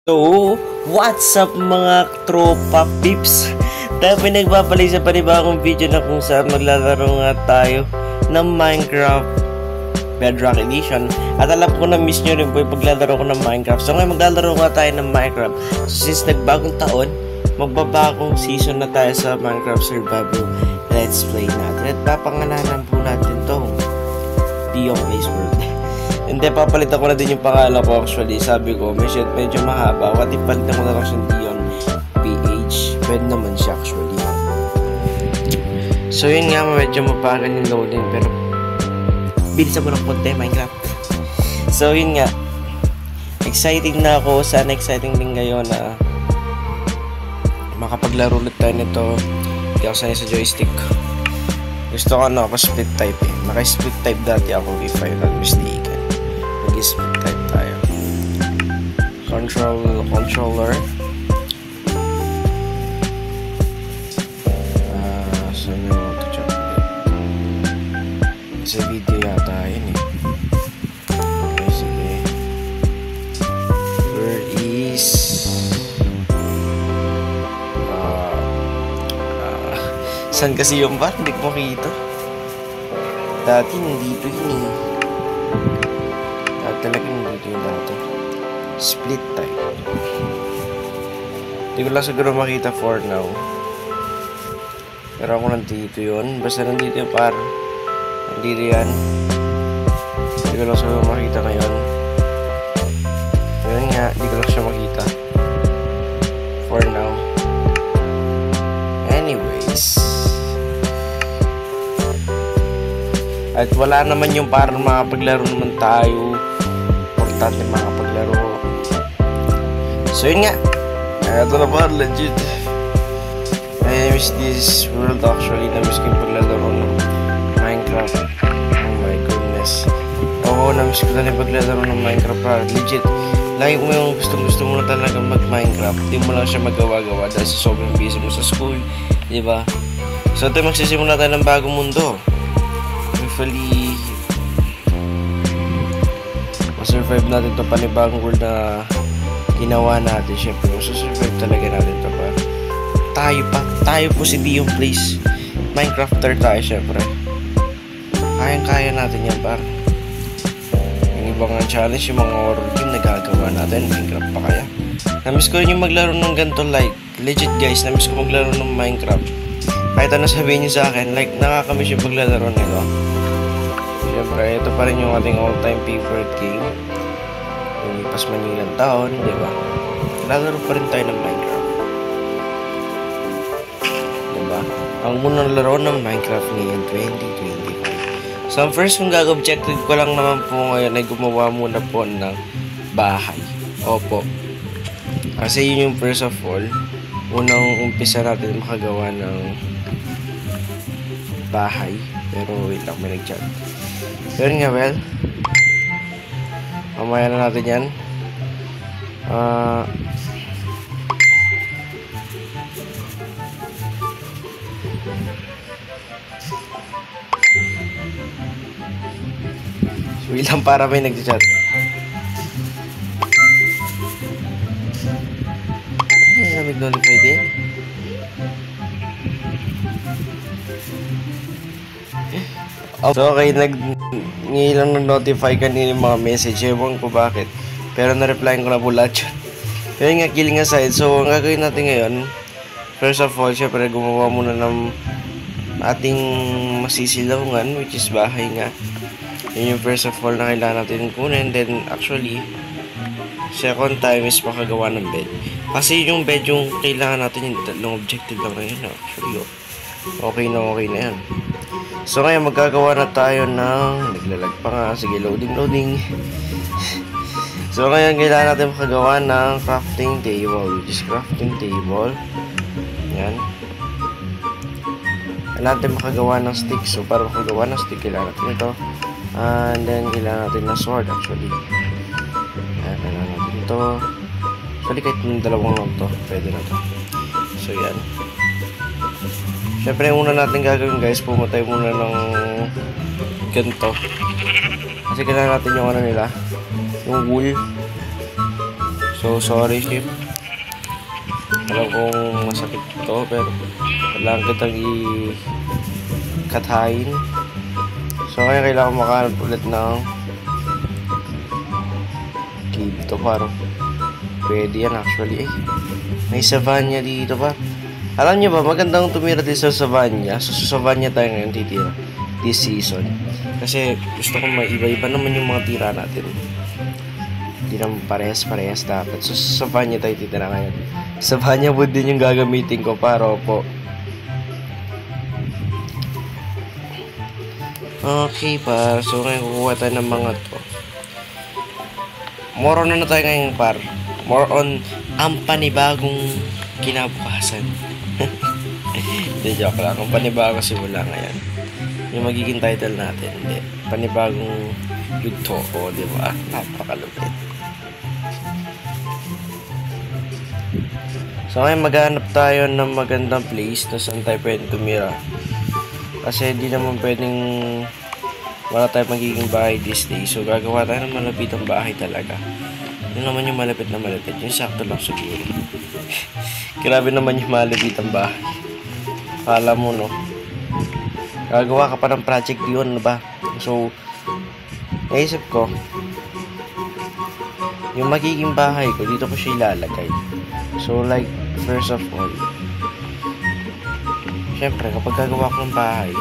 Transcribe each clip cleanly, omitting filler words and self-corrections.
So, what's up mga tropa pips? Tayo pinagbabalik sa panibagong video na kung saan maglalaro nga tayo ng Minecraft Bedrock Edition. At alam ko na miss nyo rin po yung paglalaro ko ng Minecraft. So ngayon maglalaro nga tayo ng Minecraft. So since nagbagong taon, magbabagong season na tayo sa Minecraft Survival Let's Play natin. At papangalanan po natin to Dion Place World. Hindi, papalitan ko na din yung pangalan ko actually. Sabi ko, medyo mahaba. What if palitan ko na lang siyang Dion PH? Pwede naman siya actually. So yun nga, medyo mapagal yung loading. Pero bilisan mo ng konti, Minecraft. So yun nga, exciting na ako. Sana exciting din ngayon na makapaglaro ulit tayo nito. Hindi ako sanay sa joystick. Gusto ko ako split type eh. Naka-split type dati ako if I'm not mistaken. Split type tayo. Controller. Saan yung auto-check sa video yata yun eh. Okay, sige. Where is saan kasi yung bar? Hindi ko makita. Dati nandito yun eh. Talagang dito yung dati. Split type. Hindi ko lang siguro makita for now. Pero ako nandito yun. Basta nandito yung par. Nandito yan. Hindi ko lang siguro makita ngayon. Yun nga, hindi ko lang siya makita. For now. Anyways. At wala naman yung parang makapaglaro naman tayo. Importante makapaglaro. So yun nga. Ito na ba? Legit. I miss this world actually. Na-miss ko yung paglalaro ng Minecraft. Oh my goodness. Oo, na-miss ko na yung paglalaro ng Minecraft. Legit. Lagi mo yung gusto mo na talaga mag-Minecraft. Hindi mo lang siya magawa-gawa dahil sa sobrang busy mo sa school. Diba? So ito magsisimula tayo ng bagong mundo. Hopefully masurvive natin itong panibagong world na ginawa natin. Siyempre masurvive talaga natin ito pa. Tayo po si Dion Place Minecrafter tayo siyempre. Kayang-kaya natin yan par. Yung ibang challenge, yung mga horror game nagagawa natin. Minecraft pa kaya. Namiss ko rin yung maglaro ng ganito like legit guys, namiss ko maglaro ng Minecraft. Kahit ano sabihin nyo sa akin, like nakakamiss yung paglalaro nito. Siyempre, ito pa rin yung ating all-time favorite game. Lumipas man yung ilang taon, di ba? Lalaro pa rin tayo ng Minecraft. Di ba? Ang unang laro ng Minecraft ngayon, 2025. So, ang first kong gag-objective ko lang naman po ngayon ay gumawa muna po ng bahay. Opo. Kasi yun yung first of all, unang umpisa natin makagawa ng bahay. Pero wait lang, may nag-chat. Pero nga, well, mamaya na natin yan. So, wait lang para may nag-chat. Nag-notify din. So okay, ngayon lang notify kanina yung mga message. Ewan ko bakit. Pero na-replyan ko na po lahat yun. Pero nga, killing aside. So ang gagawin natin ngayon, first of all, syempre gumawa muna ng ating masisilungan, which is bahay nga. Yun yung first of all na kailangan natin kunin. Then actually, second time is makagawa ng bed. Kasi yung bed yung kailangan natin, yung tatlong objective lang na yun. Actually, okay na yan. So ngayon magagawa na tayo ng naglalag pa nga. Sige, loading. So ngayon kailangan natin makagawa ng crafting table, which is crafting table. Yan. Kailangan natin makagawa ng stick. So para makagawa ng stick kailangan natin ito. And then kailangan natin ng sword actually. Yan, kailangan natin ito. Actually kahit yung dalawang lang to, pwede na to. So yan. Siyempre, una natin gagawin guys, pumatay muna ng ganito. Kasi kailangan natin yung ano nila, yung wool. So, sorry, Ship. Alam kong masakit to, pero kailangan kitang i-katahin. So, kaya kailangan makahanap ulit ng cave to, parang pwede yan actually. May Savania dito pa. Alam nyo ba, magandang tumira din sa Savania. So, sa Savania tayo ngayon titira this season. Kasi gusto kong maiba-iba naman yung mga tira natin. Hindi naman parehas-parehas dapat. So, sa Savania tayo titira ngayon. Savania wood din yung gagamitin ko para po. Okay pa. So, ngayon kukuha tayo ng mga to. More on na tayo ngayon par. More on ang panibagong kinabukasan. Hindi, joke lang. Ang panibagong simula ngayon. Yung magiging title natin. Hindi. Panibagong yugto ko, di ba? Napakalupit. So ngayon maghanap tayo ng magandang place na saan tayo pwedeng tumira. Kasi hindi naman pwedeng wala tayong magiging bahay this day. So gagawa tayo ng malapitang bahay talaga. Yun naman yung malapit na malapit. Yung sakto lang siguro. Grabe naman yung malapitang bahay. Kala mo, no? Gagawa ka pa ng project yun, ba? So naisip ko yung magiging bahay ko, dito ko siya ilalagay. So like, first of all, syempre kapag gagawa ko ng bahay,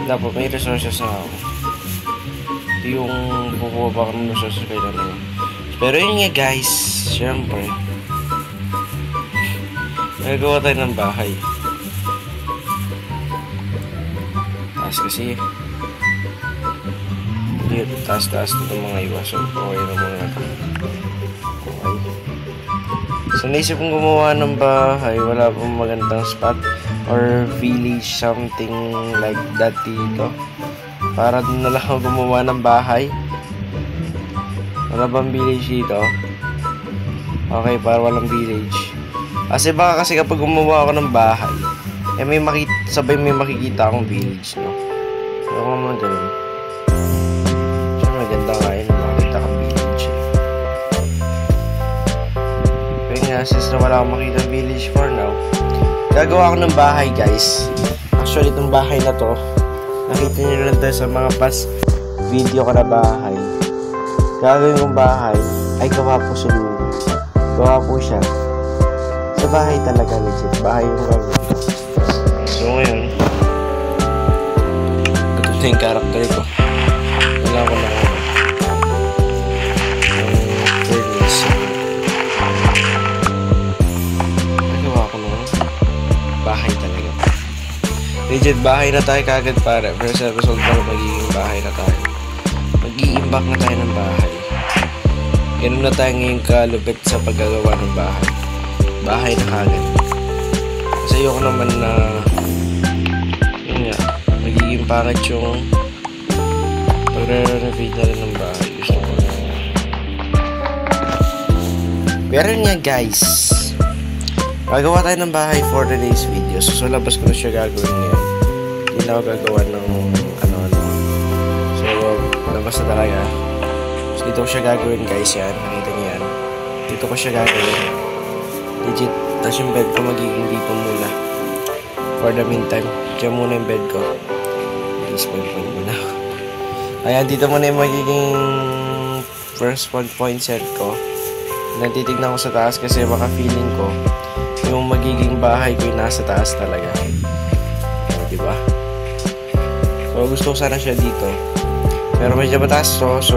dapat may resources na ako. Ito yung kukuha pa ko ng resources kailan na yun. Pero yun nga guys, syempre gagawa tayo ng bahay. Taas kasi taas-taas ito mga iba. So, okay na muna ito. Okay. So, naisip kong gumawa ng bahay. Wala pong magandang spot or village, something like that dito. Para doon na lang ako gumawa ng bahay. Wala bang village dito? Okay, para walang village. Kasi baka kasi kapag gumawa ako ng bahay, eh may sabay may makikita akong village, no? So, naman ganun. Maganda nga yun, makita kang village. Kaya nga, since na wala akong makita village for now, gagawa ako ng bahay guys. Actually itong bahay na to, nakita nyo lang tayo sa mga past video ko na bahay. Gagawin kong bahay ay gawa po sa lulo. Gawa po siya sa bahay talaga, legit bahay yung gagawin. So ngayon, ito na yung character ko. Wala ko na bahay talaga. Legit bahay na tayo kagad para. Pero sa result pa magiging bahay na tayo. Mag-i-imbak na tayo ng bahay. Ganun na tayo ngayong kalupit sa paggagawa ng bahay. Bahay na kagad. Kasi ayoko naman na yun nga, magiging pangit yung pagre-renovate na rin ng bahay. Gusto ko na. Pero yun nga guys, gagawa tayo ng bahay for today's video. So labas ko na siya gagawin ngayon. Hindi na ako gagawa ng ano-ano. So labas na talaga. So dito ko siya gagawin guys, yan. Nakita niyo yan. Dito ko siya gagawin. Legit. Tapos yung bed ko magiging dito muna. For the meantime, diyan muna yung bed ko. Spawn point muna. Ayan, dito muna yung magiging first spawn point set ko. Natitignan ko sa taas kasi baka feeling ko yung magiging bahay ko yung nasa taas talaga. O, diba? So, gusto ko sana siya dito. Pero medyo mataas to. So,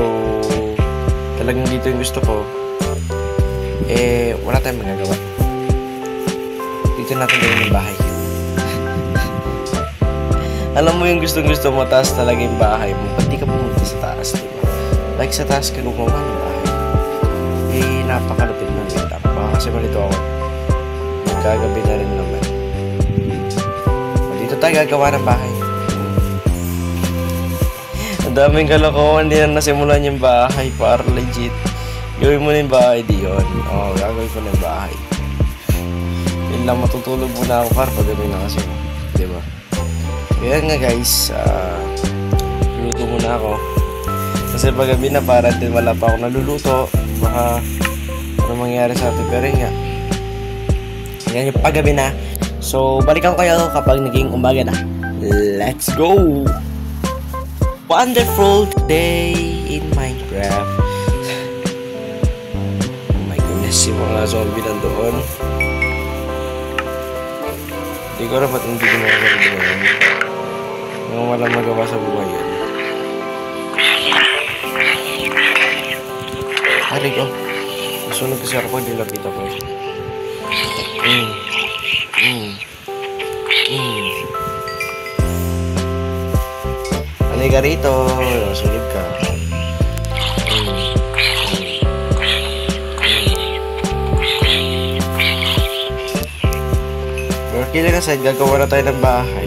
talagang dito yung gusto ko. Eh, wala tayong magagawa. Dito natin gawin yung bahay. Alam mo yung gustong-gusto mo, taas talaga yung bahay mo. Ba't di ka pumunta sa taas, diba? Like sa taas ka gumawa ng bahay. Eh, napakalupit ng bintang. Baka kasi malito ako. Gagabi na rin naman. Dito tayo gagawa ng bahay. Ang daming kalokohan. Hindi na nasimulan yung bahay. Para legit. Gawin mo na yung bahay diyon. Oo, gagawin ko na yung bahay. Yun lang, matutulog muna ako. Para pagabi na kasi. Diba? Kaya nga guys, luto muna ako. Kasi pagabi na para din wala pa ako naluluto. Baka na mangyari sa atin. Pero yun nga, yan yung paggabi na. So, balikan ko kayo kapag naging umaga na. Let's go! Wonderful day in Minecraft. Oh my goodness, yung mga zombie nandoon. Hindi ko rin ba't hindi ko mga zombie na yun. Mga walang magawa sa buhay yan. Hari ko. Sunog kasi ako, dilapit ako. Halika rito. Sunog ka. Pero kailan na side, gagawa na tayo ng bahay.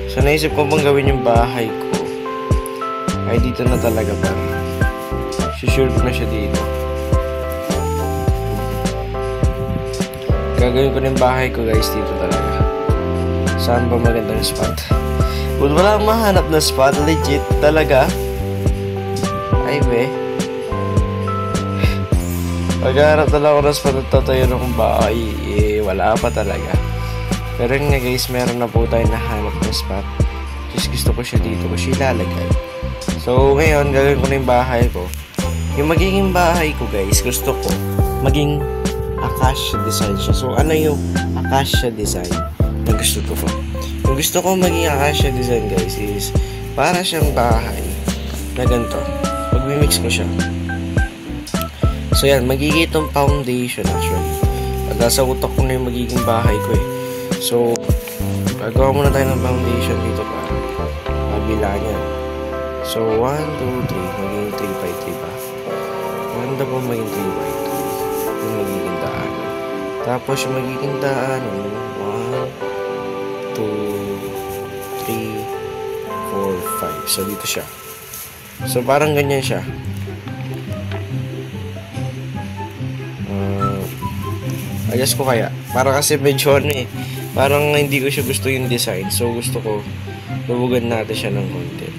So naisip ko bang gawin yung bahay ko ay dito na talaga ba? Sure ko na siya dito. Gagawin ko na yung bahay ko guys dito talaga. Saan ba magandang spot? Kung wala akong mahanap na spot, legit talaga. Ay be. Pagharap na lang ako ng spot at tatayo ng bahay, wala pa talaga. Pero yun nga guys, meron na po tayo nahanap na spot. Just gusto ko siya dito, ko siya ilalagay. So ngayon, gagawin ko na yung bahay ko. Yung magiging bahay ko guys, gusto ko maging acacia design siya. So ano yung acacia design na gusto ko po? Yung gusto ko maging acacia design guys is para siyang bahay na ganito. Pag-mix ko siya. So yan, magiging itong foundation actually. Pag nasa utak ko na yung magiging bahay ko eh. So, gagawa muna tayo ng foundation dito para mabila niya. So, 1, 2, 3. Magiging 3 by 3 ba? Maganda po maging 3 by 3. Yung magiging daan. Tapos, yung magiging daan, 1, 2, 3, 4, 5. So, dito siya. So, parang ganyan siya. Ayos ko kaya. Para kasi medyo ano eh. Parang hindi ko siya gusto yung design. So, gusto ko lubugan natin siya ng konti.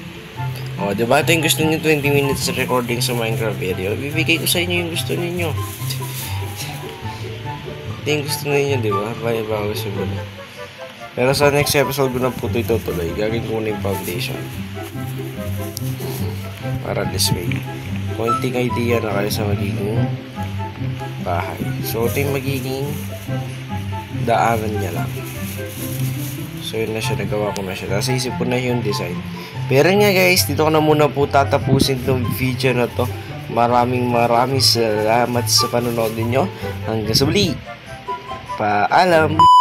O, diba? Ito yung gusto niyo 20 minutes recording sa Minecraft video. Bibigay ko sa inyo yung gusto niyo. Ito yung gusto niyo, diba? Bago siguro. Pero sa next episode ko na po ito itutuloy. Gagawin ko na yung foundation. Para this way. Konting idea na kayo sa magiging bahay. So, ito yung magiging daanan niya lang. So, yun na siya. Nagawa ko na siya. Nasa isip ko na yung design. Pero nga guys, dito ko na muna po tatapusin itong video na to. Maraming salamat sa panonood ninyo. Hanggang sa muli. Paalam!